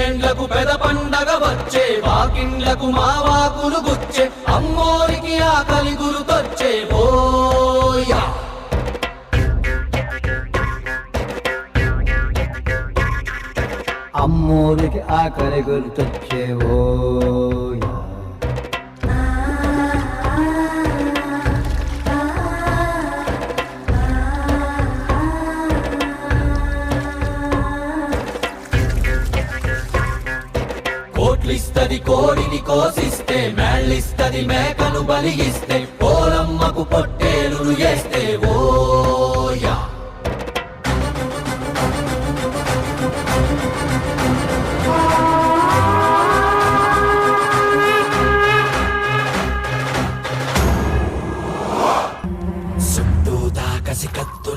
ఏండ్లకు పెద పండగ వచ్చే వాకిండ్లకు మావాకులు గుచ్చే అమ్మోరికి ఆకలి గురుతొచ్చే ఓయా అమ్మోరికి ఆకలి గుర్తొచ్చే ఓయా కోట్లిస్తది కోడిని కోసిస్తే మేళ్ళిస్తది మేకను బలిగిస్తే పోలమ్మకు పొట్టేలును చేస్తే ఓ